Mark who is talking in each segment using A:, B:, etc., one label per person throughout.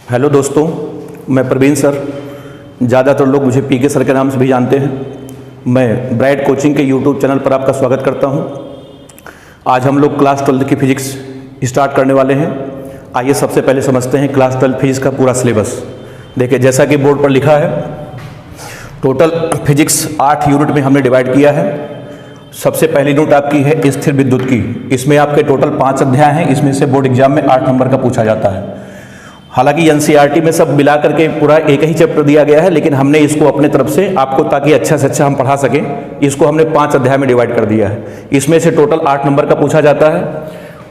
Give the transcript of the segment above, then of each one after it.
A: Hello दोस्तों, मैं Praveen sir. ज़्यादातर लोग मुझे पीके सर के नाम से भी जानते हैं। मैं ब्राइट कोचिंग के यूट्यूब चैनल पर आपका स्वागत करता हूं। आज हम लोग क्लास 12 की फिजिक्स स्टार्ट करने वाले हैं। आइए सबसे पहले समझते हैं क्लास 12 फिजिक्स का पूरा सिलेबस। देखिए, जैसा कि बोर्ड पर लिखा है, टोटल फिजिक्स 8 यूनिट में हमने डिवाइड किया है। सबसे पहली यूनिट आपकी है स्थिर विद्युत की। इसमें आपके टोटल 5 अध्याय हैं। इसमें से बोर्ड एग्जाम में 8 नंबर का पूछा जाता है। हालांकि एनसीईआरटी में सब मिला करके पूरा एक ही चैप्टर दिया गया है, लेकिन हमने इसको अपने तरफ से आपको, ताकि अच्छा से अच्छा हम पढ़ा सकें, इसको हमने 5 अध्याय में डिवाइड कर दिया है। इसमें से टोटल 8 नंबर का पूछा जाता है।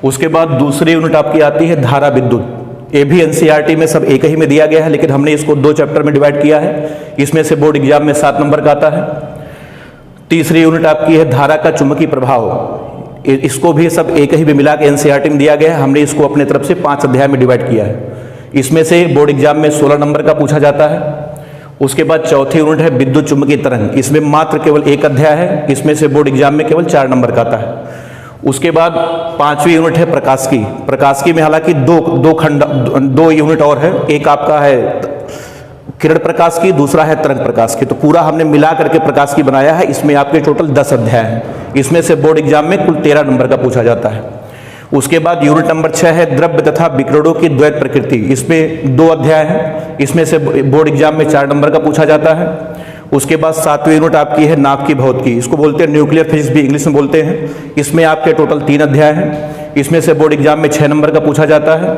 A: उसके बाद दूसरी यूनिट आपकी आती है धारा विद्युत। ये भी एनसीईआरटी में सब एक ही में दिया गया है, लेकिन हमने इसको 2 चैप्टर में डिवाइड किया है। इसमें से बोर्ड एग्जाम में 7 नंबर का आता है। तीसरी यूनिट आपकी है धारा का चुंबकीय प्रभाव। इसको भी सब एक ही में मिला के एनसीईआरटी में दिया गया है। हमने इसको अपने तरफ से 5 अध्याय में डिवाइड किया है। इसमें से बोर्ड एग्जाम में 16 नंबर का पूछा जाता है। उसके बाद चौथी यूनिट है विद्युत चुंबकीय तरंग। इसमें मात्र केवल 1 अध्याय है। इसमें से बोर्ड एग्जाम में केवल 4 नंबर का आता है। उसके बाद 5वीं यूनिट है प्रकाशिकी। प्रकाशिकी में हालांकि दो यूनिट और है। एक आपका है किरण प्रकाशिकी, दूसरा है तरंग प्रकाशिकी। तो पूरा हमने मिला करके प्रकाशिकी बनाया है। इसमें आपके टोटल 10 अध्याय हैं। इसमें से बोर्ड एग्जाम में कुल 13 नंबर का पूछा जाता है। उसके बाद यूनिट नंबर 6 है द्रव्य तथा विकिरणों की द्वैत प्रकृति। इसमें 2 अध्याय हैं। इसमें से बोर्ड एग्जाम में 4 नंबर का पूछा जाता है। उसके बाद 7वीं यूनिट आपकी है नाभ की भौतिकी। इसको बोलते हैं न्यूक्लियर फिजिक्स, भी इंग्लिश में बोलते हैं। इसमें आपके टोटल 3 अध्याय हैं। इसमें से बोर्ड एग्जाम में 6 नंबर का पूछा जाता है।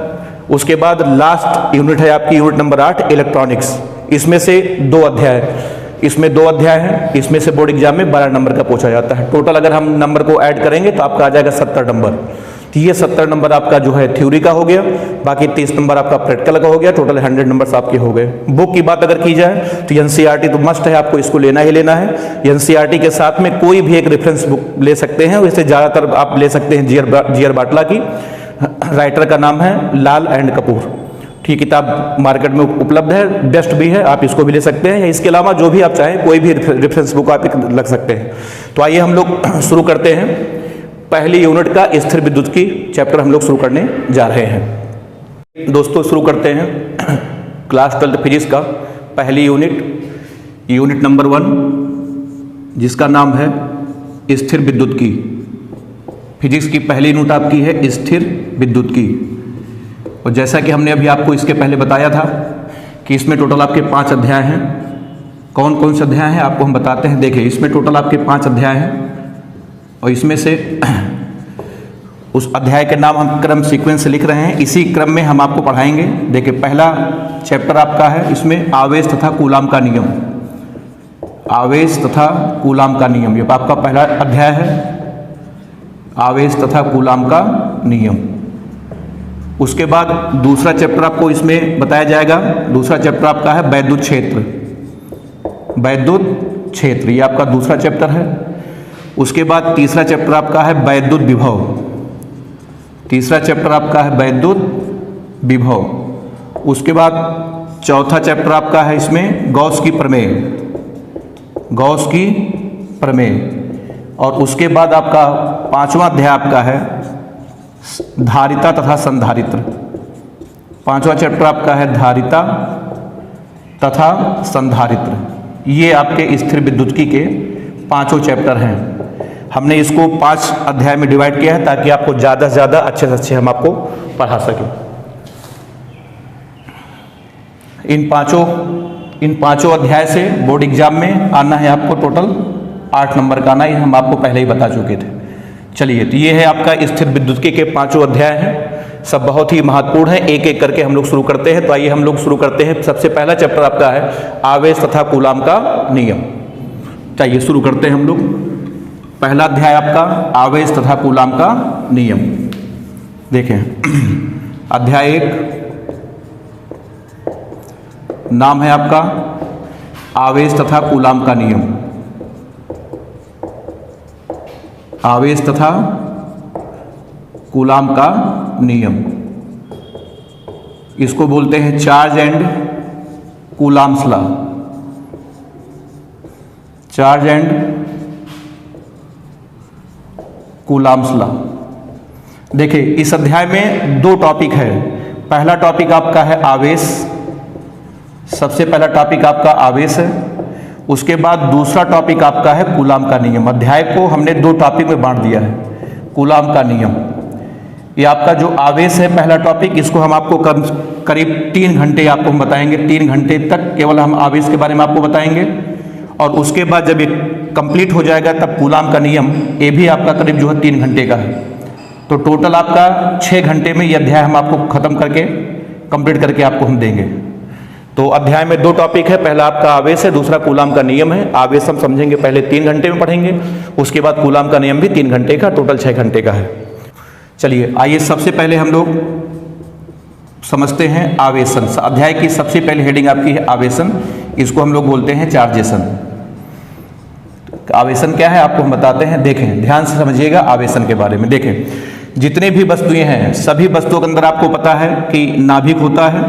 A: उसके बाद लास्ट यूनिट है आपकी यूनिट नंबर 8 इलेक्ट्रॉनिक्स। इसमें से 2 अध्याय, इसमें 2 अध्याय हैं। इसमें से बोर्ड एग्जाम में 12 नंबर का पूछा जाता है। टोटल अगर हम नंबर को ऐड करेंगे तो आपका आ जाएगा 70 नंबर। तो ये 70 नंबर आपका जो है थ्योरी का हो गया। बाकी 30 नंबर आपका प्रैक्टिकल का हो गया। टोटल 100 नंबर आपके हो गए। बुक की बात अगर की जाए तो एनसीईआरटी तो मस्ट है, आपको इसको लेना ही लेना है। एनसीईआर्टी के साथ में कोई भी एक रेफरेंस बुक ले सकते हैं। वैसे ज़्यादातर आप ले सकते हैं जी.आर. बाटला की। राइटर का नाम है लाल एंड कपूर। ठीक, किताब मार्केट में उपलब्ध है, बेस्ट भी है, आप इसको भी ले सकते हैं। इसके अलावा जो भी आप चाहें कोई भी रेफरेंस बुक आप लग सकते हैं। तो आइए हम लोग शुरू करते हैं। पहली यूनिट का स्थिर विद्युत की चैप्टर हम लोग शुरू करने जा रहे हैं। दोस्तों, शुरू करते हैं क्लास 12 फिजिक्स का पहली यूनिट नंबर 1, जिसका नाम है स्थिर विद्युत की। फिजिक्स की पहली यूनिट आपकी है स्थिर विद्युत की। और जैसा कि हमने अभी आपको इसके पहले बताया था कि इसमें टोटल आपके 5 अध्याय हैं। कौन कौन से अध्याय हैं आपको हम बताते हैं। देखिए, इसमें टोटल आपके 5 अध्याय हैं और इसमें से उस अध्याय के नाम हम क्रम सीक्वेंस से लिख रहे हैं। इसी क्रम में हम आपको पढ़ाएंगे। देखिए, पहला चैप्टर आपका है, इसमें आवेश तथा कूलाम का नियम। आवेश तथा कूलाम का नियम, ये आपका पहला अध्याय है, आवेश तथा कूलाम का नियम। उसके बाद दूसरा चैप्टर आपको इसमें बताया जाएगा। दूसरा चैप्टर आपका है वैद्युत क्षेत्र। वैद्युत क्षेत्र ये आपका दूसरा चैप्टर है। उसके बाद तीसरा चैप्टर आपका है वैद्युत विभव। तीसरा चैप्टर आपका है वैद्युत विभव। उसके बाद चौथा चैप्टर आपका है इसमें गॉस की प्रमेय। गॉस की प्रमेय। और उसके बाद आपका 5वां अध्याय आपका है धारिता तथा संधारित्र। 5वां चैप्टर आपका है धारिता तथा संधारित्र। ये आपके स्थिर विद्युत्की के 5 चैप्टर हैं। हमने इसको 5 अध्याय में डिवाइड किया है ताकि आपको ज़्यादा से ज़्यादा अच्छे से अच्छे हम आपको पढ़ा सकें। इन पांचों अध्याय से बोर्ड एग्जाम में आना है आपको टोटल 8 नंबर का आना। ये हम आपको पहले ही बता चुके थे। चलिए, तो ये है आपका स्थिर विद्युत्की के 5 अध्याय हैं। सब बहुत ही महत्वपूर्ण है। एक एक करके हम लोग शुरू करते हैं। तो आइए हम लोग शुरू करते हैं। सबसे पहला चैप्टर आपका है आवेश तथा कूलाम का नियम। चलिए शुरू करते हैं हम लोग। पहला अध्याय आपका आवेश तथा कूलाम का नियम। देखें, अध्याय 1 नाम है आपका आवेश तथा कूलाम का नियम। आवेश तथा कूलाम का नियम, इसको बोलते हैं charge and coulombs law. Charge and coulombs law. देखिए, इस अध्याय में 2 टॉपिक है। पहला टॉपिक आपका है आवेश। सबसे पहला टॉपिक आपका आवेश है। उसके बाद दूसरा टॉपिक आपका है कूलाम का नियम। अध्याय को हमने दो टॉपिक में बांट दिया है। कूलाम का नियम, ये आपका जो आवेश है पहला टॉपिक, इसको हम आपको करीब 3 घंटे आपको हम बताएंगे। 3 घंटे तक केवल हम आवेश के बारे में आपको बताएंगे, और उसके बाद जब ये कंप्लीट हो जाएगा तब कूलाम का नियम, ये भी आपका करीब जो है 3 घंटे का है। तो टोटल आपका 6 घंटे में ये अध्याय हम आपको खत्म करके कंप्लीट करके आपको हम देंगे। तो अध्याय में 2 टॉपिक है, पहला आपका आवेश है, दूसरा कूलाम का नियम है। आवेश हम समझेंगे पहले 3 घंटे में पढ़ेंगे, उसके बाद कूलाम का नियम भी 3 घंटे का, टोटल 6 घंटे का है। चलिए आइए सबसे पहले हम लोग समझते हैं आवेशन। अध्याय की सबसे पहली हेडिंग आपकी है आवेशन, इसको हम लोग बोलते हैं चार्जेशन। आवेशन क्या है आपको हम बताते हैं, देखें ध्यान से समझिएगा आवेशन के बारे में। देखें जितने भी वस्तुएं हैं, सभी वस्तुओं के अंदर आपको पता है कि नाभिक होता है,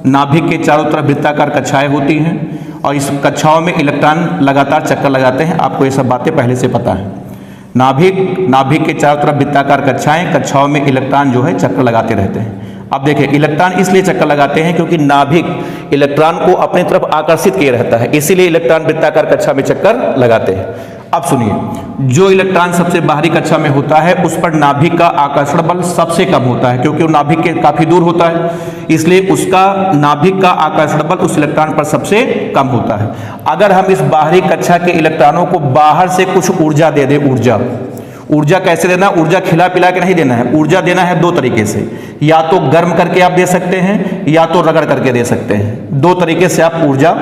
A: नाभिक के चारों तरफ वृत्ताकार कक्षाएं होती हैं, और इस कक्षाओं में इलेक्ट्रॉन लगातार चक्कर लगाते हैं। आपको ये सब बातें पहले से पता है। नाभिक के चारों तरफ वृत्ताकार कक्षाएं, कक्षाओं में इलेक्ट्रॉन जो है चक्कर लगाते रहते हैं। अब देखिए इलेक्ट्रॉन इसलिए चक्कर लगाते हैं क्योंकि नाभिक इलेक्ट्रॉन को अपनी तरफ आकर्षित किए रहता है, इसीलिए इलेक्ट्रॉन वृत्ताकार कक्षा में चक्कर लगाते हैं। अब सुनिए, जो इलेक्ट्रॉन सबसे बाहरी कक्षा में होता है उस पर नाभिक का आकर्षण बल सबसे कम होता है, क्योंकि वो नाभिक के काफी दूर होता है, इसलिए उसका नाभिक का आकर्षण बल उस इलेक्ट्रॉन पर सबसे कम होता है। अगर हम इस बाहरी कक्षा के इलेक्ट्रॉनों को बाहर से कुछ ऊर्जा दे दें, ऊर्जा कैसे देना, ऊर्जा खिला पिला के नहीं देना है। ऊर्जा देना है 2 तरीके से, या तो गर्म करके आप दे सकते हैं, या तो रगड़ करके दे सकते हैं। 2 तरीके से आप ऊर्जा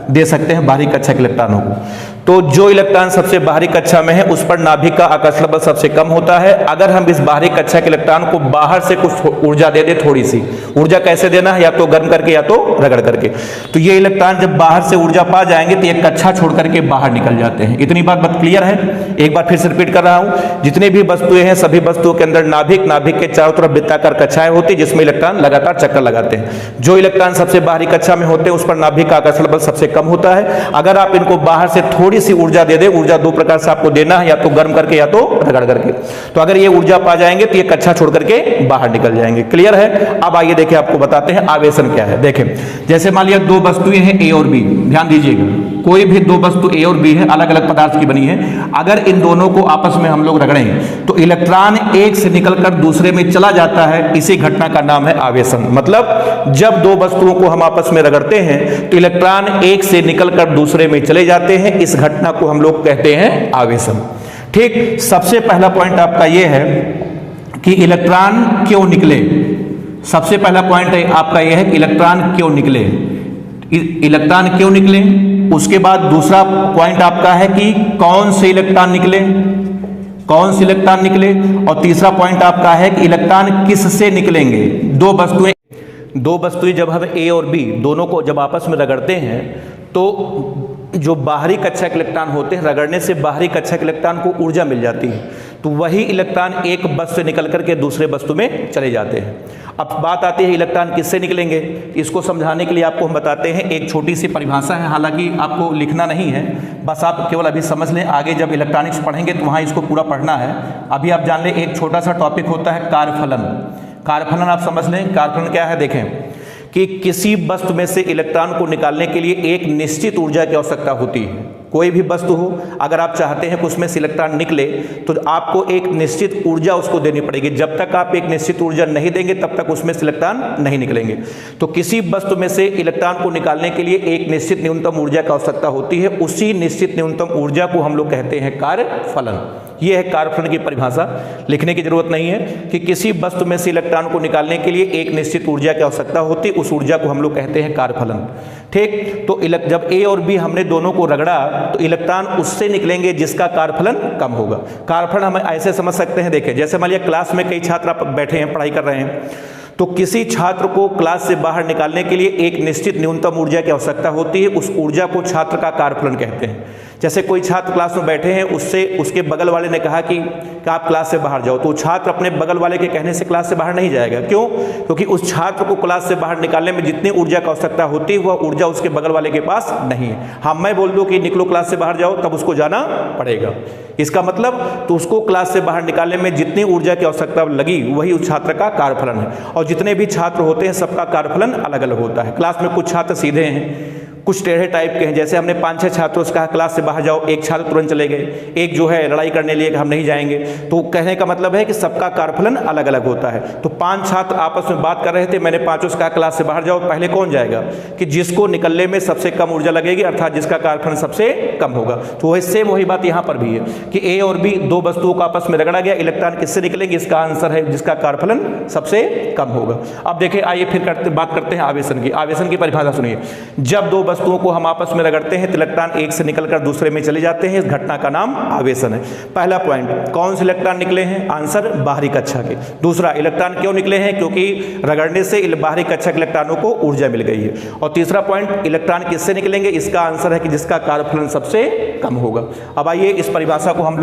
A: दे सकते हैं बाहरी कक्षा के इलेक्ट्रॉनों को। तो जो इलेक्ट्रॉन सबसे बाहरी कक्षा में है उस पर नाभिक का आकर्षण बल सबसे कम होता है। अगर हम इस बाहरी कक्षा के इलेक्ट्रॉन को बाहर से कुछ ऊर्जा दे दे, थोड़ी सी ऊर्जा कैसे देना है, या तो गर्म करके या तो रगड़ करके, तो ये इलेक्ट्रॉन जब बाहर से ऊर्जा पा जाएंगे तो ये कक्षा छोड़ करके बाहर निकल जाते हैं। इतनी बात क्लियर है? एक बार फिर से रिपीट कर रहा हूं, जितने भी वस्तुएं हैं सभी वस्तुओं के अंदर नाभिक के चारों तरफ वृत्ताकार कक्षाएं होती है जिसमें इलेक्ट्रॉन लगातार चक्कर लगाते हैं। जो इलेक्ट्रॉन सबसे बाहरी कक्षा में होते हैं उस पर नाभिक का आकर्षण बल सबसे कम होता है। अगर आप इनको बाहर से थोड़ी सी ऊर्जा दे दे, ऊर्जा 2 प्रकार से आपको देना है, या तो गर्म करके या तो रगड़ करके, तो अगर ये ऊर्जा पा जाएंगे तो ये कक्षा छोड़ करके बाहर निकल जाएंगे। क्लियर है? अब आइए देखिए आपको बताते हैं आवेशन क्या है। देखें जैसे मान लिया 2 वस्तुएं हैं ए और बी, ध्यान दीजिएगा, कोई भी 2 वस्तु ए और बी है, अलग अलग पदार्थ की बनी है। अगर इन दोनों को आपस में हम लोग रगड़ें तो इलेक्ट्रॉन एक से निकलकर दूसरे में चला जाता है, इसी घटना का नाम है आवेशन। मतलब जब 2 वस्तुओं को हम आपस में रगड़ते हैं तो इलेक्ट्रॉन एक से निकलकर दूसरे में चले जाते हैं, इस घटना को हम लोग कहते हैं आवेशन। ठीक, सबसे पहला पॉइंट आपका यह है कि इलेक्ट्रॉन क्यों निकले। सबसे पहला पॉइंट आपका यह है कि इलेक्ट्रॉन क्यों निकले, इलेक्ट्रॉन क्यों निकले। उसके बाद दूसरा पॉइंट आपका है कि कौन से इलेक्ट्रॉन निकले, कौन से इलेक्ट्रॉन निकले, और तीसरा पॉइंट आपका है कि इलेक्ट्रॉन किससे निकलेंगे। 2 वस्तुएं जब हम ए और बी दोनों को जब आपस में रगड़ते हैं तो जो बाहरी कक्षा के इलेक्ट्रॉन होते हैं, रगड़ने से बाहरी कक्षा के इलेक्ट्रॉन को ऊर्जा मिल जाती है, तो वही इलेक्ट्रॉन एक वस्तु से निकल करके दूसरे वस्तु में चले जाते हैं। अब बात आती है इलेक्ट्रॉन किससे निकलेंगे। इसको समझाने के लिए आपको हम बताते हैं, एक छोटी सी परिभाषा है, हालांकि आपको लिखना नहीं है, बस आप केवल अभी समझ लें, आगे जब इलेक्ट्रॉनिक्स पढ़ेंगे तो वहाँ इसको पूरा पढ़ना है। अभी आप जान लें, एक छोटा सा टॉपिक होता है कार्यफलन। कार्यफलन आप समझ लें, कार्यफलन क्या है। देखें कि किसी वस्तु में से इलेक्ट्रॉन को निकालने के लिए एक निश्चित ऊर्जा की आवश्यकता होती है। कोई भी वस्तु हो, अगर आप चाहते हैं कि उसमें से इलेक्ट्रॉन निकले तो आपको एक निश्चित ऊर्जा उसको देनी पड़ेगी। जब तक आप एक निश्चित ऊर्जा नहीं देंगे तब तक उसमें से इलेक्ट्रॉन नहीं निकलेंगे। तो किसी वस्तु में से इलेक्ट्रॉन को निकालने के लिए एक निश्चित न्यूनतम ऊर्जा की आवश्यकता होती है, उसी निश्चित न्यूनतम ऊर्जा को हम लोग कहते हैं कार्यफलन। यह है कार्यफलन की परिभाषा, लिखने की जरूरत नहीं है कि किसी वस्तु में से इलेक्ट्रॉन को निकालने के लिए एक निश्चित ऊर्जा की आवश्यकता होती है, उस ऊर्जा को हम लोग कहते हैं कार्यफलन। ठीक, तो जब ए और बी हमने दोनों को रगड़ा तो इलेक्ट्रॉन उससे निकलेंगे जिसका कार्यफलन कम होगा। कार्यफलन हम ऐसे समझ सकते हैं, देखें जैसे मान लिया क्लास में कई छात्र आप बैठे हैं, पढ़ाई कर रहे हैं, तो किसी छात्र को क्लास से बाहर निकालने के लिए एक निश्चित न्यूनतम ऊर्जा की आवश्यकता होती है, उस ऊर्जा को छात्र का कार्यफलन कहते हैं। जैसे कोई छात्र क्लास में बैठे हैं, उससे उसके बगल वाले ने कहा कि आप क्लास से बाहर जाओ, तो छात्र अपने बगल वाले के कहने से क्लास से बाहर नहीं जाएगा। क्यों? क्योंकि उस छात्र को क्लास से बाहर निकालने में जितनी ऊर्जा की आवश्यकता होती है वह ऊर्जा उसके बगल वाले के पास नहीं है। हाँ, मैं बोल दूं कि निकलो क्लास से बाहर जाओ, तब उसको जाना पड़ेगा। इसका मतलब तो उसको क्लास से बाहर निकालने में जितनी ऊर्जा की आवश्यकता लगी वही उस छात्र का कार्यफलन है। और जितने भी छात्र होते हैं सबका कार्यफलन अलग अलग होता है। क्लास में कुछ छात्र सीधे हैं, कुछ टेढ़े टाइप के हैं। जैसे हमने 5-6 छात्रों से कहा क्लास से बाहर जाओ, एक छात्र तुरंत चले गए, एक जो है लड़ाई करने लिए कि हम नहीं जाएंगे। तो कहने का मतलब है कि सबका कार्यफलन अलग अलग होता है। तो 5 छात्र आपस में बात कर रहे थे, मैंने 5 से कहा क्लास से बाहर जाओ। पहले कौन जाएगा कि जिसको निकलने में सबसे कम ऊर्जा लगेगी, अर्थात जिसका कार्यफलन सबसे कम होगा। तो वही सेम वही बात यहाँ पर भी है कि ए और बी दो वस्तुओं को आपस में रगड़ा गया, इलेक्ट्रॉन किससे निकलेंगे, इसका आंसर है जिसका कार्यफलन सबसे कम होगा। अब देखिए आइए फिर बात करते हैं आवेशन की। आवेशन की परिभाषा सुनिए। जब दो वस्तुओं को हम आपस में रगड़ते हैं तो इलेक्ट्रॉन एक से निकलकर दूसरे में चले जाते हैं, इस घटना का नाम आवेशन है। पहला पॉइंट, कौन से इलेक्ट्रॉन निकले हैं, आंसर बाहरी कक्षा के। दूसरा, इलेक्ट्रॉन क्यों निकले हैं, क्योंकि रगड़ने से बाहरी कक्षा के इलेक्ट्रॉनों को ऊर्जा मिल गई है। और तीसरा पॉइंट, इलेक्ट्रॉन किससे निकलेंगे, इसका आंसर है कि जिसका कार्यफलन सबसे कम होगा। अब आइए इस परिभाषा को हम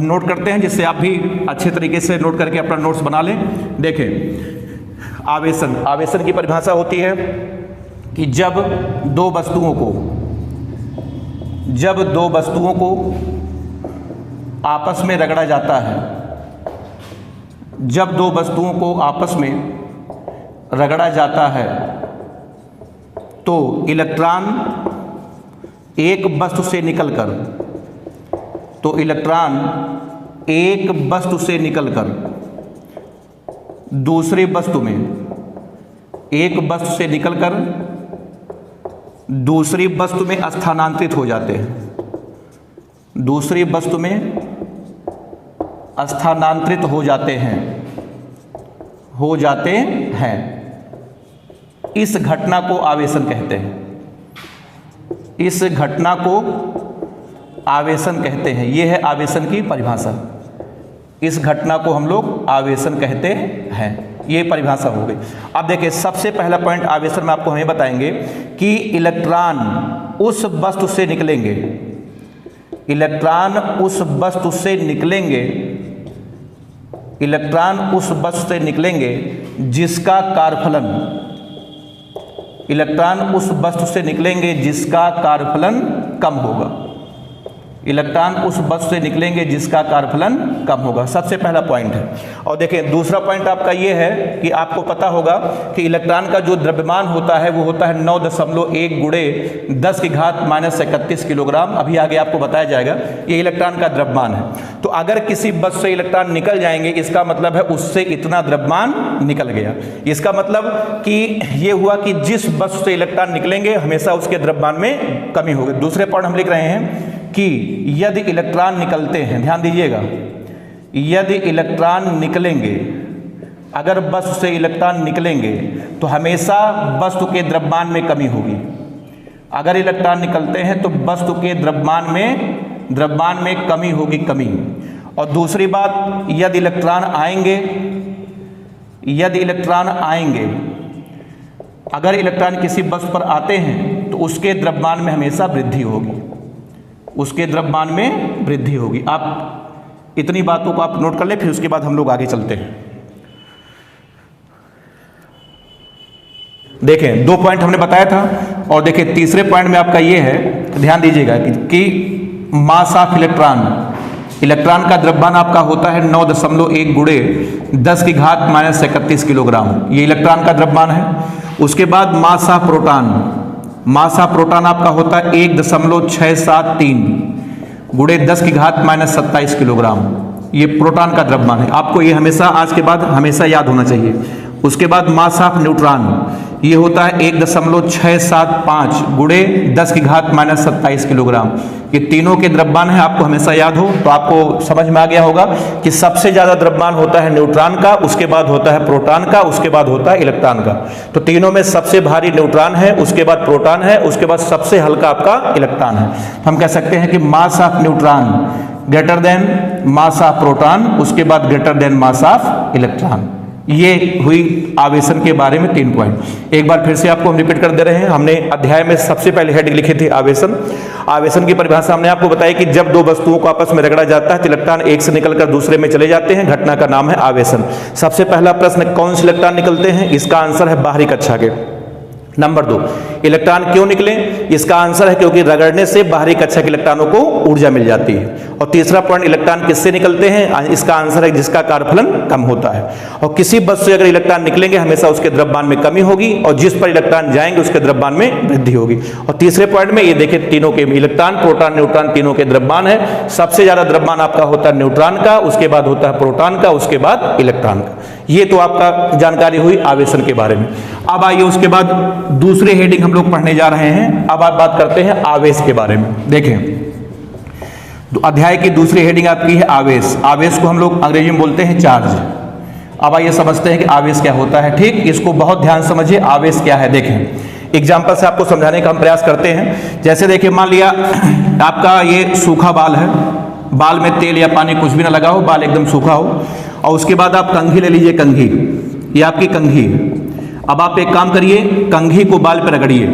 A: नोट करते हैं, जिससे आप भी अच्छे तरीके से नोट करके अपना नोट्स बना लें। देखें आवेशन की परिभाषा होती है कि जब दो वस्तुओं को आपस में रगड़ा जाता है, जब दो वस्तुओं को आपस में रगड़ा जाता है तो इलेक्ट्रॉन एक वस्तु से निकलकर दूसरे वस्तु में, एक वस्तु से निकलकर दूसरी वस्तु में स्थानांतरित हो जाते हैं, दूसरी वस्तु में स्थानांतरित हो जाते हैं। इस घटना को आवेशन कहते हैं, इस घटना को आवेशन कहते हैं। यह है आवेशन की परिभाषा। इस घटना को हम लोग आवेशन कहते हैं। ये परिभाषा हो गई। अब देखिए सबसे पहला पॉइंट आवेशन में आपको हमें बताएंगे कि इलेक्ट्रॉन उस वस्तु से निकलेंगे, इलेक्ट्रॉन उस वस्तु से निकलेंगे, इलेक्ट्रॉन उस वस्तु से निकलेंगे जिसका कार्यफलन, इलेक्ट्रॉन उस वस्तु से निकलेंगे जिसका कार्यफलन कम होगा, इलेक्ट्रॉन उस वस्तु से निकलेंगे जिसका कार्यफलन कम होगा। सबसे पहला पॉइंट है। और देखें दूसरा पॉइंट आपका ये है कि आपको पता होगा कि इलेक्ट्रॉन का जो द्रव्यमान होता है वो होता है 9.1 गुणे 10 की घात -31 किलोग्राम। अभी आगे आपको बताया जाएगा। ये इलेक्ट्रॉन का द्रव्यमान है। तो अगर किसी वस्तु से इलेक्ट्रॉन निकल जाएंगे, इसका मतलब है उससे इतना द्रव्यमान निकल गया। इसका मतलब कि ये हुआ कि जिस वस्तु से इलेक्ट्रॉन निकलेंगे हमेशा उसके द्रव्यमान में कमी होगी। दूसरे पॉइंट हम लिख रहे हैं कि यदि इलेक्ट्रॉन निकलते हैं, ध्यान दीजिएगा, यदि इलेक्ट्रॉन निकलेंगे, अगर वस्तु से इलेक्ट्रॉन निकलेंगे तो हमेशा वस्तु के द्रव्यमान में कमी होगी। अगर इलेक्ट्रॉन निकलते हैं तो वस्तु के द्रव्यमान में कमी होगी, कमी। और दूसरी बात, यदि इलेक्ट्रॉन आएंगे, अगर इलेक्ट्रॉन किसी वस्तु पर आते हैं तो उसके द्रव्यमान में हमेशा वृद्धि होगी, उसके द्रव्यमान में वृद्धि होगी। आप इतनी बातों को आप नोट कर ले, फिर उसके बाद हम लोग आगे चलते हैं। देखें 2 पॉइंट हमने बताया था। और देखें तीसरे पॉइंट में आपका ये है, ध्यान दीजिएगा कि मास ऑफ इलेक्ट्रॉन का द्रव्यमान आपका होता है 9.1 गुणे 10 की घात -31 किलोग्राम। ये इलेक्ट्रॉन का द्रव्यमान है। उसके बाद मास ऑफ प्रोटॉन आपका होता है 1.673 गुणे 10 की घात -27 किलोग्राम। ये प्रोटॉन का द्रव्यमान है। आपको ये हमेशा आज के बाद हमेशा याद होना चाहिए। उसके बाद मास ऑफ न्यूट्रॉन, ये होता है 1.675 गुणे 10 की घात -27 किलोग्राम। ये तीनों के द्रव्यमान है, आपको हमेशा याद हो तो आपको समझ में आ गया होगा कि सबसे ज़्यादा द्रव्यमान होता है न्यूट्रॉन का, उसके बाद होता है प्रोटॉन का, उसके बाद होता है इलेक्ट्रॉन का। तो तीनों में सबसे भारी न्यूट्रॉन है, उसके बाद प्रोटॉन है, उसके बाद सबसे हल्का आपका इलेक्ट्रॉन है। हम कह सकते हैं कि mass of neutron greater then mass of proton, उसके बाद greater then mass of electron. ये हुई आवेशन के बारे में 3 पॉइंट। एक बार फिर से आपको हम रिपीट कर दे रहे हैं। हमने अध्याय में सबसे पहले हेड लिखे थे आवेशन। आवेशन की परिभाषा हमने आपको बताई कि जब दो वस्तुओं को आपस में रगड़ा जाता है तो इलेक्ट्रॉन एक से निकलकर दूसरे में चले जाते हैं, घटना का नाम है आवेशन। सबसे पहला प्रश्न, कौन से इलेक्ट्रॉन निकलते हैं, इसका आंसर है बाहरी कक्षा के। नंबर 2, इलेक्ट्रॉन क्यों निकले? इसका आंसर है क्योंकि रगड़ने से बाहरी कक्षा के इलेक्ट्रॉनों को ऊर्जा मिल जाती है। और तीसरा पॉइंट, इलेक्ट्रॉन किससे निकलते हैं? इसका आंसर है जिसका कार्यफलन कम होता है। और किसी वस्तु से अगर इलेक्ट्रॉन निकलेंगे हमेशा उसके द्रव्यमान में कमी होगी, और जिस पर इलेक्ट्रॉन जाएंगे उसके द्रव्यमान में वृद्धि होगी। और तीसरे पॉइंट में ये देखिए तीनों के इलेक्ट्रॉन, प्रोटॉन, न्यूट्रॉन तीनों के द्रव्यमान है। सबसे ज्यादा द्रव्यमान आपका होता है न्यूट्रॉन का, उसके बाद होता है प्रोटॉन का, उसके बाद इलेक्ट्रॉन का। ये तो आपका जानकारी हुई आवेशन के बारे में। अब आइए उसके बाद दूसरे हेडिंग हम लोग पढ़ने जा रहे हैं। अब आप बात करते हैं आवेश के बारे में। देखें, तो अध्याय की दूसरी हेडिंग आपकी है आवेश। आवेश को हम लोग अंग्रेजी में बोलते हैं चार्ज। अब आइए समझते हैं कि आवेश क्या होता है। ठीक, इसको बहुत ध्यान समझिए, आवेश क्या है। देखें, एग्जाम्पल से आपको समझाने का हम प्रयास करते हैं। जैसे देखिए, मान लिया आपका ये सूखा बाल है, बाल में तेल या पानी कुछ भी ना लगा हो, बाल एकदम सूखा हो, और उसके बाद आप कंघी ले लीजिए। कंघी, ये आपकी कंघी है। अब आप एक काम करिए, कंघी को बाल पर रगड़िए।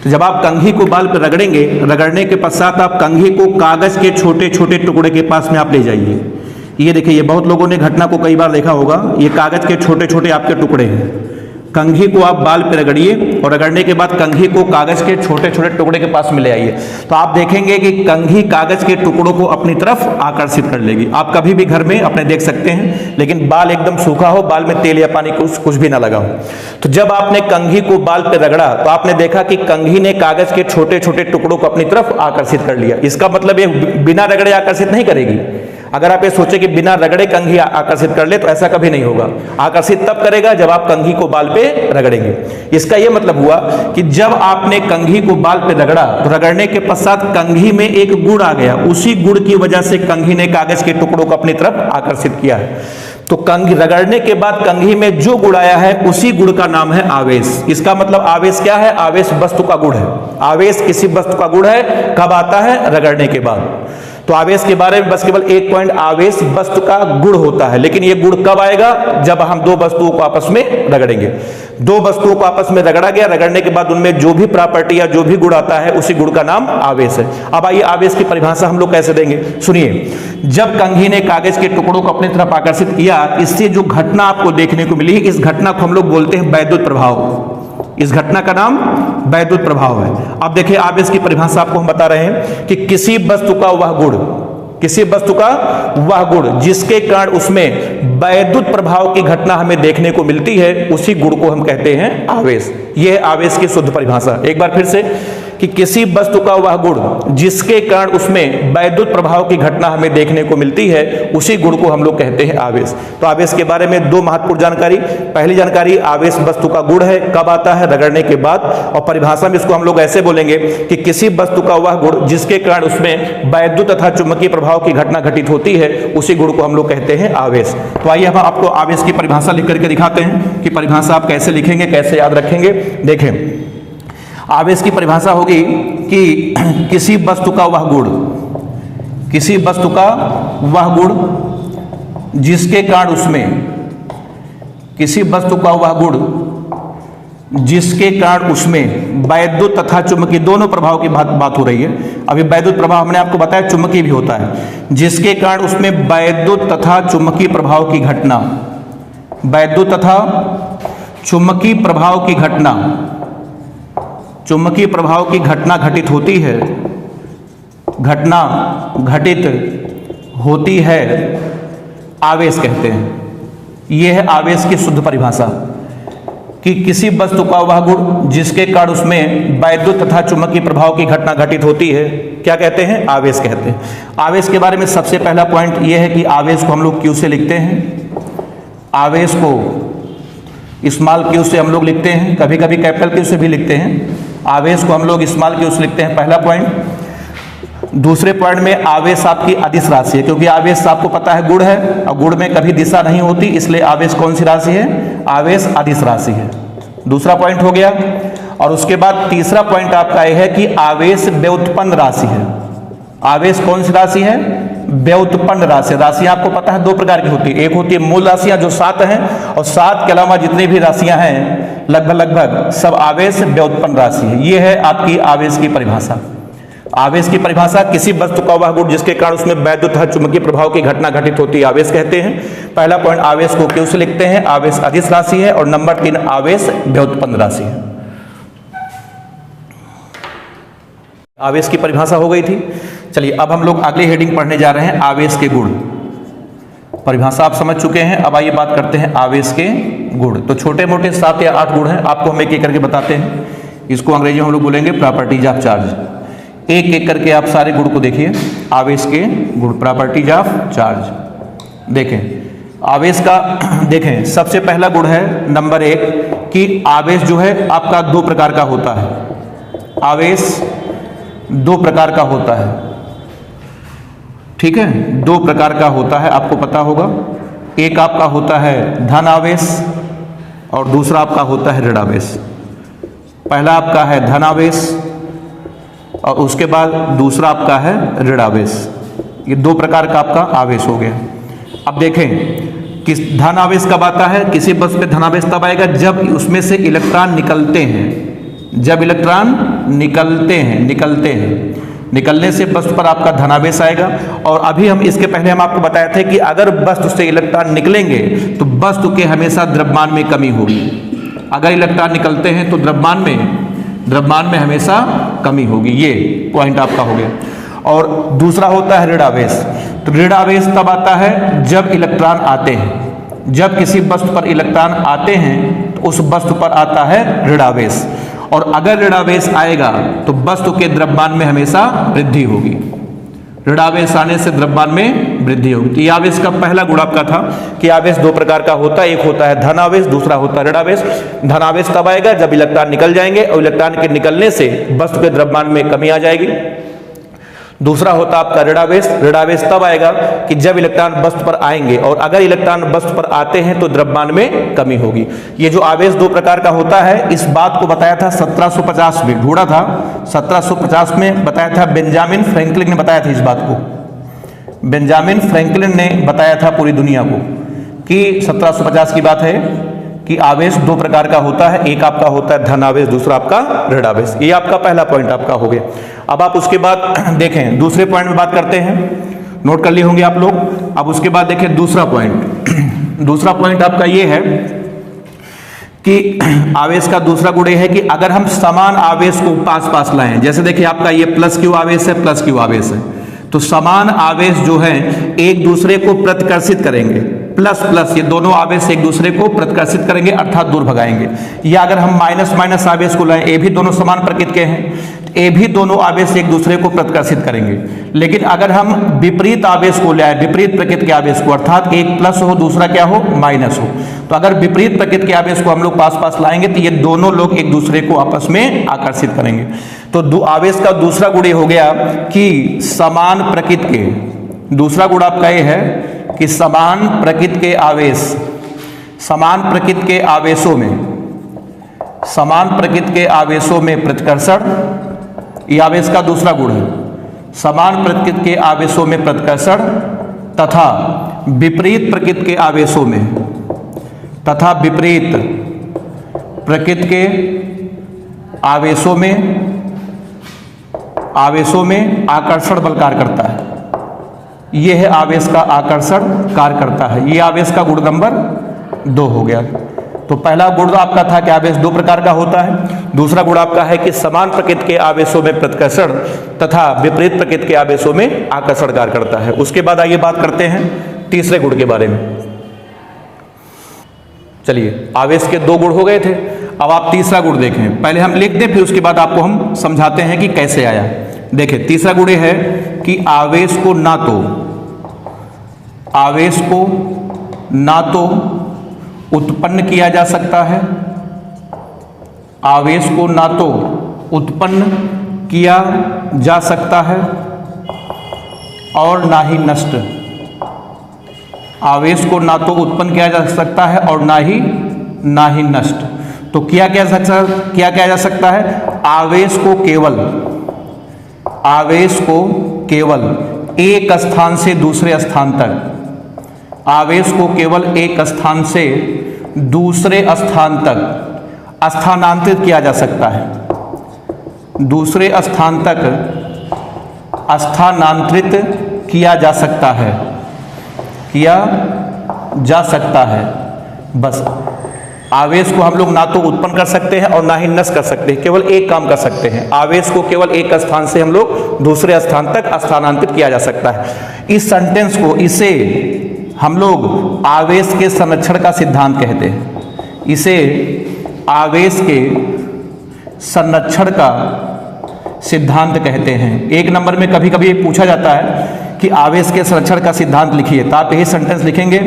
A: तो जब आप कंघी को बाल पर रगड़ेंगे, रगड़ने के पश्चात आप कंघी को कागज के छोटे छोटे टुकड़े के पास में आप ले जाइए। ये देखिए, ये बहुत लोगों ने घटना को कई बार देखा होगा। ये कागज के छोटे छोटे आपके टुकड़े हैं। कंघी को आप बाल पे रगड़िए और रगड़ने के बाद कंघी को कागज के छोटे छोटे टुकड़े के पास में ले आइए। तो आप देखेंगे कि कंघी कागज के टुकड़ों को अपनी तरफ आकर्षित कर लेगी। आप कभी भी घर में अपने देख सकते हैं, लेकिन बाल एकदम सूखा हो, बाल में तेल या पानी कुछ भी ना लगा हो। तो जब आपने कंघी को बाल पे रगड़ा तो आपने देखा कि कंघी ने कागज के छोटे छोटे टुकड़ों को अपनी तरफ आकर्षित कर लिया। इसका मतलब ये बिना रगड़े आकर्षित नहीं करेगी। अगर आप ये सोचे कि बिना रगड़े कंघी आकर्षित कर ले, तो ऐसा कभी नहीं होगा। आकर्षित तब करेगा जब आप कंघी को बाल पे रगड़ेंगे। इसका यह मतलब हुआ कि जब आपने कंघी को बाल पे रगड़ा तो रगड़ने के पश्चात कंघी में एक गुण आ गया। उसी गुण की वजह से कंघी ने कागज के टुकड़ों को अपनी तरफ आकर्षित किया है। तो कंघी रगड़ने के बाद कंघी में जो गुण आया है उसी गुण का नाम है आवेश। इसका मतलब आवेश क्या है? आवेश वस्तु का गुण है। आवेश किसी वस्तु का गुण है, कब आता है? रगड़ने के बाद। तो आवेश के बारे में बस केवल एक पॉइंट, आवेश वस्तु का गुण होता है। लेकिन ये गुण कब आएगा? जब हम दो वस्तुओं को आपस में रगड़ेंगे। दो वस्तुओं को आपस में रगड़ा गया, रगड़ने के बाद उनमें जो भी प्रॉपर्टी या जो भी गुण आता है उसी गुण का नाम आवेश है। अब आइए आवेश की परिभाषा हम लोग कैसे देंगे, सुनिए। जब कंघी ने कागज के टुकड़ों को अपनी तरफ आकर्षित किया, इससे जो घटना आपको देखने को मिली, इस घटना को हम लोग बोलते हैं वैद्युत प्रभाव। इस घटना का नाम वैद्युत प्रभाव है। अब देखिए, आवेश की परिभाषा आपको हम बता रहे हैं कि किसी वस्तु का वह गुण, किसी वस्तु का वह गुण जिसके कारण उसमें वैद्युत प्रभाव की घटना हमें देखने को मिलती है, उसी गुण को हम कहते हैं आवेश। यह है आवेश की शुद्ध परिभाषा। एक बार फिर से, कि किसी वस्तु का वह गुण जिसके कारण उसमें वैद्युत प्रभाव की घटना हमें देखने को मिलती है, उसी गुण को हम लोग कहते हैं आवेश। तो आवेश के बारे में दो महत्वपूर्ण जानकारी। पहली जानकारी, आवेश वस्तु का गुण है, कब आता है? रगड़ने के बाद। और परिभाषा में इसको हम लोग ऐसे बोलेंगे कि किसी वस्तु का वह गुण जिसके कारण उसमें वैद्युत तथा चुंबकीय प्रभाव की घटना घटित होती है, उसी गुण को हम लोग कहते हैं आवेश। तो आइए हम आपको आवेश की परिभाषा लिख करके दिखाते हैं कि परिभाषा आप कैसे लिखेंगे, कैसे याद रखेंगे। देखें, आवेश की परिभाषा होगी कि किसी वस्तु का वह गुण, किसी वस्तु का वह गुण जिसके कारण उसमें, किसी वस्तु का वह गुण जिसके कारण उसमें वैद्युत तथा चुंबकीय दोनों प्रभाव की बात हो रही है। अभी वैद्युत प्रभाव हमने आपको बताया, चुंबकीय भी होता है। जिसके कारण उसमें वैद्युत तथा चुंबकीय प्रभाव की घटना, वैद्युत तथा चुंबकीय प्रभाव की घटना, चुंबकीय प्रभाव की घटना घटित होती है, घटना घटित होती है, आवेश कहते हैं। यह है आवेश की शुद्ध परिभाषा, कि किसी वस्तु का वह गुण जिसके कारण उसमें वैद्युत तथा चुंबकीय प्रभाव की घटना घटित होती है, क्या कहते हैं? आवेश कहते हैं। आवेश के बारे में सबसे पहला पॉइंट यह है कि आवेश को हम लोग क्यू से लिखते हैं। आवेश को स्मॉल क्यू से हम लोग लिखते हैं, कभी कभी कैपिटल क्यू से भी लिखते हैं। आवेश को हम लोग स्मॉल क्यू से लिखते हैं, पहला पॉइंट। दूसरे पॉइंट में आवेश आपकी अदिश राशि है, क्योंकि आवेश आपको पता है गुण है, और गुण में कभी दिशा नहीं होती, इसलिए आवेश कौन सी राशि है? आवेश अदिश राशि है। दूसरा पॉइंट हो गया। और उसके बाद तीसरा पॉइंट आपका यह है कि आवेश व्युत्पन्न राशि है। आवेश कौन सी राशि है? व्युत्पन्न राशि। राशियां आपको पता है दो प्रकार की होती है, एक होती है मूल राशियां जो 7 हैं, और 7 के अलावा जितनी भी राशियां हैं लगभग सब आवेश व्युत्पन्न राशि है। यह है आपकी आवेश की परिभाषा। आवेश की परिभाषा, किसी वस्तु का वह गुण जिसके कारण उसमें वैद्युत तथा चुंबकीय प्रभाव की घटना घटित होती है, आवेश कहते हैं। पहला पॉइंट, आवेश को क्यू से लिखते हैं, आवेश अदिश राशि है। और नंबर 3, आवेश व्युत्पन्न राशि है। आवेश की परिभाषा हो गई थी। चलिए अब हम लोग अगली हेडिंग पढ़ने जा रहे हैं, आवेश के गुण। परिभाषा आप समझ चुके हैं, अब आइए बात करते हैं आवेश के गुण। तो छोटे मोटे 7 या 8 गुण हैं, आपको हम एक एक करके बताते हैं। इसको अंग्रेजी में हम लोग बोलेंगे प्रॉपर्टीज ऑफ चार्ज। एक एक करके आप सारे गुण को देखिए, आवेश के गुण, प्रॉपर्टीज ऑफ चार्ज। देखें आवेश का, देखें सबसे पहला गुण है नंबर 1 कि आवेश जो है आपका 2 प्रकार का होता है। आवेश 2 प्रकार का होता है, ठीक है, 2 प्रकार का होता है, आपको पता होगा। एक आपका होता है धन आवेश और दूसरा आपका होता है ऋण आवेश। पहला आपका है धन आवेश और उसके बाद दूसरा आपका है ऋण आवेश। ये 2 प्रकार का आपका आवेश हो गया। अब देखें किस धन आवेश कब आता है, किसी वस्तु पे धन आवेश तब आएगा जब उसमें से इलेक्ट्रॉन निकलते हैं। जब इलेक्ट्रॉन निकलते हैं, निकलने से वस्तु पर आपका धनावेश आएगा। और अभी हम इसके पहले हम आपको बताए थे कि अगर वस्तु से इलेक्ट्रॉन निकलेंगे तो वस्तु के हमेशा द्रव्यमान में कमी होगी। अगर इलेक्ट्रॉन निकलते हैं तो द्रव्यमान में हमेशा कमी होगी। ये पॉइंट आपका हो गया। और दूसरा होता है ऋण आवेश। तो ऋण आवेश तब आता है जब इलेक्ट्रॉन आते हैं। जब किसी वस्तु पर इलेक्ट्रॉन आते हैं तो उस वस्तु पर आता है ऋण आवेश। और अगर ऋण आवेश आएगा तो वस्तु के द्रव्यमान में हमेशा वृद्धि होगी। ऋण आवेश आने से द्रव्यमान में वृद्धि होगी। तो ये आवेश का पहला गुण आपका था कि आवेश 2 प्रकार का होता है, एक होता है धन आवेश, दूसरा होता है ऋण आवेश। धन आवेश तब आएगा जब इलेक्ट्रॉन निकल जाएंगे और इलेक्ट्रॉन के निकलने से वस्तु के द्रव्यमान में कमी आ जाएगी। दूसरा होता आपका ऋण आवेश। ऋण आवेश तब आएगा कि जब इलेक्ट्रॉन वस्तु पर आएंगे और अगर इलेक्ट्रॉन वस्तु पर आते हैं तो द्रव्यमान में कमी होगी। ये जो आवेश 2 प्रकार का होता है, इस बात को बताया था 1750 में, ढूंढा था 1750 में बताया था। बेंजामिन फ्रैंकलिन ने बताया था इस बात को। बेंजामिन फ्रैंकलिन ने बताया था पूरी दुनिया को कि 1750 की बात है कि आवेश 2 प्रकार का होता है, एक आपका होता है धन आवेश, दूसरा आपका ऋण आवेश। ये आपका पहला पॉइंट आपका हो गया। अब आप उसके बाद देखें दूसरे पॉइंट में बात करते हैं, नोट कर लिए होंगे आप लोग। अब उसके बाद देखें दूसरा पॉइंट। दूसरा पॉइंट आपका ये है कि आवेश का दूसरा गुण है कि अगर हम समान आवेश को पास पास लाएं, जैसे देखिए आपका ये प्लस क्यू आवेश है, प्लस क्यू आवेश है, तो समान आवेश जो है एक दूसरे को प्रतिकर्षित करेंगे। प्लस प्लस ये दोनों आवेश एक दूसरे को प्रतिकर्षित करेंगे अर्थात दूर भगाएंगे। या अगर हम माइनस माइनस आवेश को लाएं, ये भी दोनों समान प्रकृति के हैं, ये भी दोनों आवेश एक दूसरे को प्रतिकर्षित करेंगे। लेकिन अगर हम विपरीत आवेश को ले आए, विपरीत प्रकृति के आवेश को, अर्थात एक प्लस हो दूसरा क्या हो माइनस हो, तो अगर विपरीत प्रकृति के आवेश को हम लोग पास पास लाएंगे तो ये दोनों लोग एक दूसरे को आपस में आकर्षित करेंगे। तो आवेश का दूसरा गुण ये हो गया कि समान प्रकृति के, दूसरा गुण आपका ये है कि समान प्रकृति के आवेश, समान प्रकृति के आवेशों में, समान प्रकृति के आवेशों में प्रतिकर्षण, ये आवेश का दूसरा गुण है। समान प्रकृति के आवेशों में प्रतिकर्षण तथा विपरीत प्रकृति के आवेशों में, तथा विपरीत प्रकृति के आवेशों में आकर्षण बल कार्य करता है। यह है आवेश का आकर्षण कार्य करता है। यह आवेश का गुण नंबर 2 हो गया। तो पहला गुण आपका था कि आवेश 2 प्रकार का होता है। दूसरा गुण आपका है कि समान प्रकृति के आवेशों में प्रतिकर्षण तथा विपरीत प्रकृति के आवेशों में आकर्षण कार्य करता है। उसके बाद आइए बात करते हैं तीसरे गुण के बारे में। चलिए आवेश के 2 गुण हो गए थे, अब आप तीसरा गुण देखें। पहले हम लिख दें फिर उसके बाद आपको हम समझाते हैं कि कैसे आया। देखिए तीसरा गुण है कि आवेश को ना तो उत्पन्न किया जा सकता है, आवेश को ना तो उत्पन्न किया जा सकता है और ना ही नष्ट। आवेश को ना तो उत्पन्न किया जा सकता है और ना ही नष्ट। तो क्या जा सकता है? आवेश को केवल एक स्थान से दूसरे स्थान तक, आवेश को केवल एक स्थान से दूसरे स्थान तक स्थानांतरित किया जा सकता है। दूसरे स्थान तक स्थानांतरित किया जा सकता है, बस आवेश को हम लोग ना तो उत्पन्न कर सकते हैं और ना ही नष्ट कर सकते हैं, केवल एक काम कर सकते हैं, आवेश को केवल एक स्थान से हम लोग दूसरे स्थान तक स्थानांतरित किया जा सकता है। इस सेंटेंस को, इसे हम लोग आवेश के संरक्षण का सिद्धांत कहते हैं। इसे आवेश के संरक्षण का सिद्धांत कहते हैं। एक नंबर में कभी कभी पूछा जाता है कि आवेश के संरक्षण का सिद्धांत लिखिए, तो आप यही सेंटेंस लिखेंगे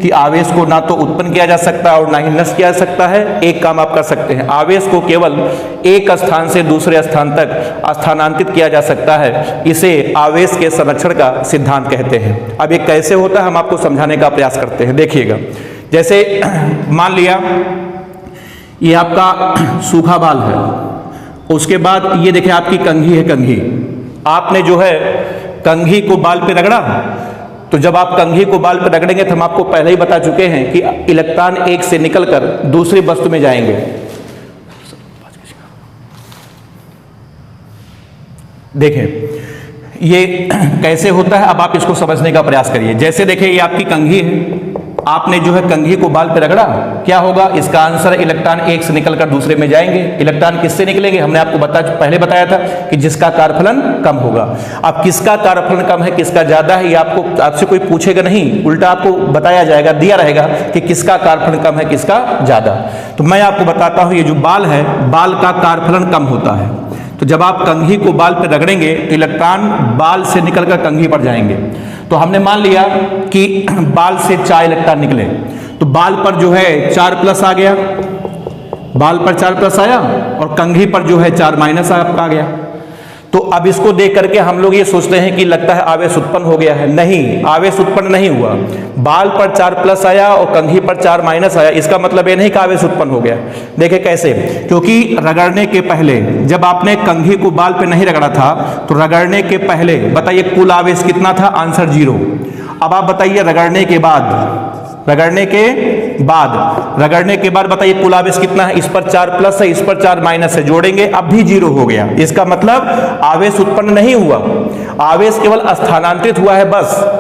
A: कि आवेश को ना तो उत्पन्न किया जा सकता है और ना ही नष्ट किया जा सकता है। एक काम आप कर सकते हैं, आवेश को केवल एक स्थान से दूसरे स्थान तक स्थानांतरित किया जा सकता है। इसे आवेश के संरक्षण का सिद्धांत कहते हैं। अब ये कैसे होता है हम आपको समझाने का प्रयास करते हैं। देखिएगा, जैसे मान लिया ये आपका सूखा बाल है, उसके बाद ये देखिए आपकी कंघी है, कंघी आपने जो है कंघी को बाल पे रगड़ा, तो जब आप कंघी को बाल पे रगड़ेंगे तो हम आपको पहले ही बता चुके हैं कि इलेक्ट्रॉन एक से निकलकर दूसरी वस्तु में जाएंगे। देखें ये कैसे होता है, अब आप इसको समझने का प्रयास करिए। जैसे देखिए ये आपकी कंघी है, आपने जो है कंघी को बाल पे रगड़ा, क्या होगा, इसका आंसर इलेक्ट्रॉन एक से निकलकर दूसरे में जाएंगे। इलेक्ट्रॉन किससे निकलेंगे, हमने आपको पहले बताया था कि जिसका कार्यफलन कम होगा। अब किसका कार्यफलन कम है, किसका ज्यादा है, ये आपसे कोई पूछेगा नहीं, उल्टा आपको बताया जाएगा, दिया रहेगा कि किसका कार्यफलन कम है, किसका ज्यादा। तो मैं आपको बताता हूं, ये जो बाल है, बाल का कार्यफलन कम होता है। तो जब आप कंघी को बाल पे रगड़ेंगे तो इलेक्ट्रॉन बाल से निकलकर कंघी पर जाएंगे। तो हमने मान लिया कि बाल से 4 इलेक्ट्रॉन निकले, तो बाल पर जो है 4+ आ गया, बाल पर 4+ आया और कंघी पर जो है 4- आ गया। तो अब इसको देख करके हम लोग ये सोचते हैं कि लगता है आवेश उत्पन्न हो गया है। नहीं, आवेश उत्पन्न नहीं हुआ। बाल पर 4+ आया और कंघी पर 4- आया, इसका मतलब ये नहीं कि आवेश उत्पन्न हो गया। देखिए कैसे, क्योंकि रगड़ने के पहले जब आपने कंघी को बाल पे नहीं रगड़ा था, तो रगड़ने के पहले बताइए कुल आवेश कितना था, आंसर 0। अब आप बताइए रगड़ने के बाद बताइए कुल आवेश कितना है, इस पर 4+ है, इस पर 4- है, जोड़ेंगे अब भी 0 हो गया। इसका मतलब आवेश उत्पन्न नहीं हुआ, आवेश केवल स्थानांतरित हुआ है, बस।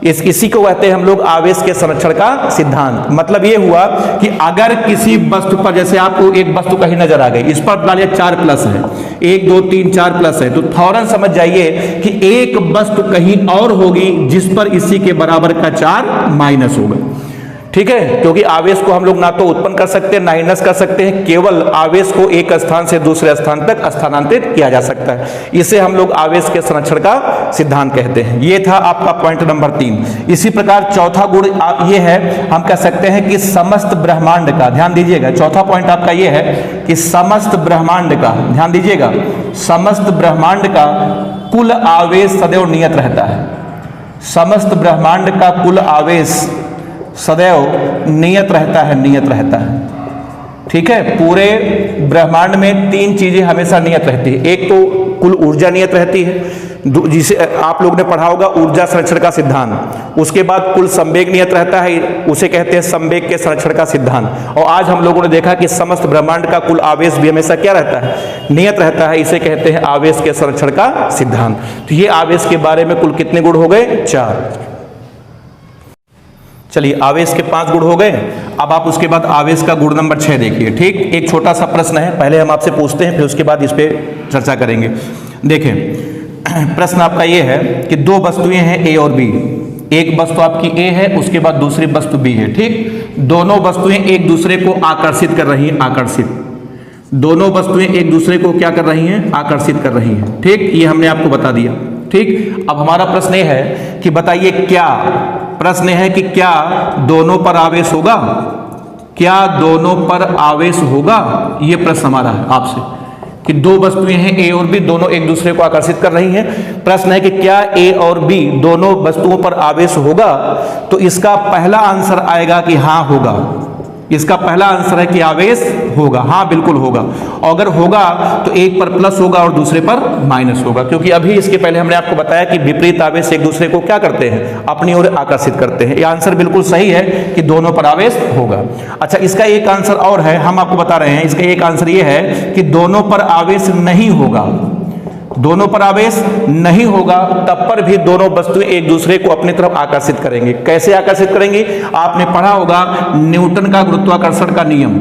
A: इसी को कहते हैं हम लोग आवेश के संरक्षण का सिद्धांत। मतलब ये हुआ कि अगर किसी वस्तु पर, जैसे आपको एक वस्तु कहीं नजर आ गई, इस पर डालिए 4+ है, 1 2 3 4+ है, तो फौरन समझ जाइए कि एक वस्तु कहीं और होगी जिस पर इसी के बराबर का 4- होगा। ठीक है, क्योंकि आवेश को हम लोग ना तो उत्पन्न कर सकते हैं ना ही नष्ट कर सकते हैं, केवल आवेश को एक स्थान से दूसरे स्थान तक स्थानांतरित किया जा सकता है। इसे हम लोग आवेश के संरक्षण का सिद्धांत कहते हैं। ये था आपका पॉइंट नंबर 3। इसी प्रकार चौथा गुण ये है, हम कह सकते हैं कि समस्त ब्रह्मांड का, ध्यान दीजिएगा, चौथा पॉइंट आपका ये है कि समस्त ब्रह्मांड का, ध्यान दीजिएगा, समस्त ब्रह्मांड का कुल आवेश सदैव नियत रहता है। समस्त ब्रह्मांड का कुल आवेश सदैव नियत रहता है। ठीक है, पूरे ब्रह्मांड में 3 चीजें हमेशा नियत रहती है। एक तो कुल ऊर्जा नियत रहती है, जिसे आप लोग ने पढ़ा होगा ऊर्जा संरक्षण का सिद्धांत। उसके बाद कुल संवेग नियत रहता है, उसे कहते हैं संवेग के संरक्षण का सिद्धांत। और आज हम लोगों ने देखा कि समस्त ब्रह्मांड का कुल आवेश भी हमेशा क्या रहता है, नियत रहता है। इसे कहते हैं आवेश के संरक्षण का सिद्धांत। तो ये आवेश के बारे में कुल कितने गुण हो गए, 4। चलिए, आवेश के 5 गुण हो गए। अब आप उसके बाद आवेश का गुण नंबर 6 देखिए। ठीक, एक छोटा सा प्रश्न है, पहले हम आपसे पूछते हैं, फिर उसके बाद इस पे चर्चा करेंगे। देखें, प्रश्न आपका ये है कि 2 वस्तुएं हैं A और B। एक वस्तु आपकी A है, उसके बाद दूसरी वस्तु B है। ठीक, दोनों वस्तुएं एक दूसरे को आकर्षित कर रही हैं, दोनों वस्तुएं एक दूसरे को क्या कर रही हैं, आकर्षित कर रही हैं। ठीक, ये हमने आपको बता दिया। ठीक, अब हमारा प्रश्न ये है कि बताइए क्या दोनों पर आवेश होगा, क्या दोनों पर आवेश होगा? ये प्रश्न हमारा है आपसे कि 2 वस्तुएं हैं A और B, दोनों एक दूसरे को आकर्षित कर रही हैं। प्रश्न है कि क्या A और B दोनों वस्तुओं पर आवेश होगा? तो इसका पहला आंसर आएगा कि हाँ होगा। इसका पहला आंसर है कि आवेश होगा, हाँ बिल्कुल होगा। और अगर होगा तो एक पर प्लस होगा और दूसरे पर माइनस होगा, क्योंकि अभी इसके पहले हमने आपको बताया कि विपरीत आवेश एक दूसरे को क्या करते हैं, अपनी ओर आकर्षित करते हैं। यह आंसर बिल्कुल सही है कि दोनों पर आवेश होगा। अच्छा, इसका एक आंसर और है, हम आपको बता रहे हैं। इसका एक आंसर यह है कि दोनों पर आवेश नहीं होगा। दोनों पर आवेश नहीं होगा, तब पर भी दोनों वस्तुएं एक दूसरे को अपनी तरफ आकर्षित करेंगे। कैसे आकर्षित करेंगी? आपने पढ़ा होगा न्यूटन का गुरुत्वाकर्षण का नियम।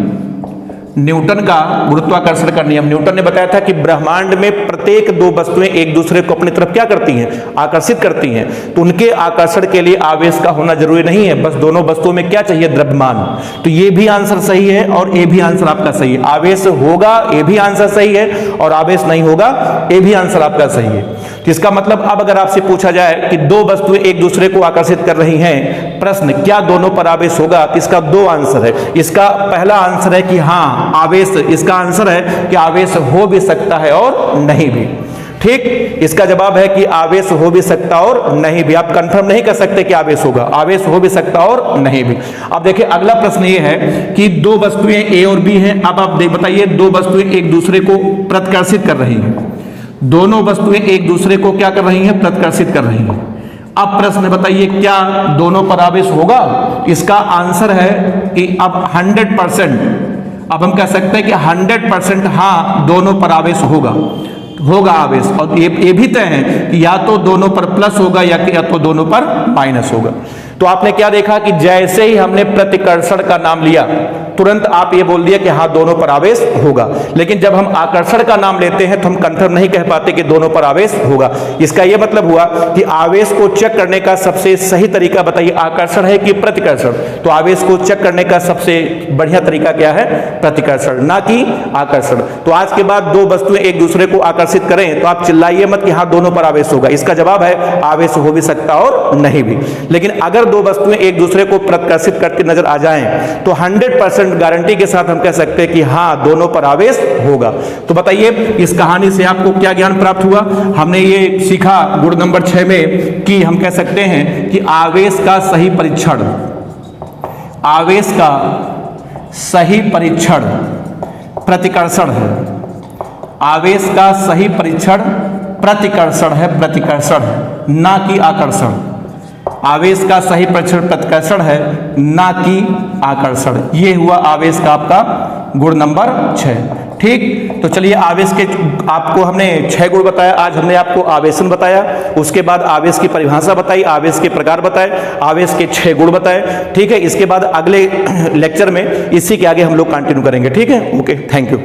A: न्यूटन का गुरुत्वाकर्षण का नियम, न्यूटन ने बताया था कि ब्रह्मांड में प्रत्येक दो वस्तुएं एक दूसरे को अपनी तरफ क्या करती हैं? आकर्षित करती हैं। तो उनके आकर्षण के लिए आवेश का होना जरूरी नहीं है, बस दोनों वस्तुओं में क्या चाहिए? द्रव्यमान। तो ये भी आंसर सही है और ये भी आंसर आपका सही है। आवेश होगा, ये भी आंसर सही है, और आवेश नहीं होगा, ये भी आंसर आपका सही है। तो इसका मतलब अब अगर आपसे पूछा जाए कि दो वस्तुएं एक दूसरे को आकर्षित कर रही हैं, प्रश्न क्या दोनों पर आवेश होगा, तो इसका दो आंसर है। इसका पहला आंसर है कि हाँ आवेश, इसका आंसर है कि आवेश हो भी सकता है और नहीं भी। ठीक, इसका जवाब है कि आवेश हो भी सकता और नहीं भी। आप कंफर्म नहीं कर सकते कि आवेश होगा, आवेश हो भी सकता और नहीं भी। अब देखिए अगला प्रश्न ये है कि दो वस्तुएं ए और बी हैं। अब आप बताइए, दो वस्तुएं एक दूसरे को प्रतिकर्षित कर रही हैं। दोनों वस्तुएं एक दूसरे को क्या कर रही हैं? प्रतिकर्षित कर रही हैं। अब प्रश्न बताइए क्या दोनों पर आवेश होगा? इसका आंसर है कि अब 100%, अब हम कह सकते हैं कि 100% हाँ दोनों पर आवेश होगा आवेश। और ये भी तय है कि या तो दोनों पर प्लस होगा या तो दोनों पर माइनस होगा। तो आपने क्या देखा कि जैसे ही हमने प्रतिकर्षण का नाम लिया, तुरंत आप ये बोल दिया कि हाँ दोनों पर आवेश होगा। लेकिन जब हम आकर्षण का नाम लेते हैं तो हम कंफर्म नहीं कह पाते कि दोनों पर आवेश होगा। इसका यह मतलब हुआ कि आवेश को चेक करने का सबसे सही तरीका बताइए, आकर्षण है कि प्रतिकर्षण? तो आवेश को चेक करने का सबसे बढ़िया तरीका क्या है? प्रतिकर्षण, ना कि आकर्षण। तो आज के बाद दो वस्तुएं एक दूसरे को आकर्षित करें तो आप चिल्लाइए मत कि हाँ दोनों पर आवेश होगा। इसका जवाब है आवेश हो भी सकता और नहीं भी। लेकिन अगर दो वस्तुएं एक दूसरे को प्रतिकर्षित करती नजर आ जाएं तो 100% गारंटी के साथ हम कह सकते हैं कि हाँ दोनों पर आवेश होगा। तो बताइए इस कहानी से आपको क्या ज्ञान प्राप्त हुआ? हमने ये सीखा गुण नंबर 6 में कि हम कह सकते हैं कि आवेश का सही परीक्षण, आवेश का सही परीक्षण प्रतिकर्षण है। आवेश का सही परीक्षण प्रतिकर्षण है, प्रतिकर्षण है ना कि आकर्षण। आवेश का सही परीक्षण प्रतिकर्षण है ना कि आकर्षण। ये हुआ आवेश का आपका गुण नंबर 6। ठीक, तो चलिए आवेश के आपको हमने 6 गुण बताया। आज हमने आपको आवेशन बताया, उसके बाद आवेश की परिभाषा बताई, आवेश के प्रकार बताए, आवेश के 6 गुण बताए। ठीक है, इसके बाद अगले लेक्चर में इसी के आगे हम लोग कंटिन्यू करेंगे। ठीक है, ओके, थैंक यू।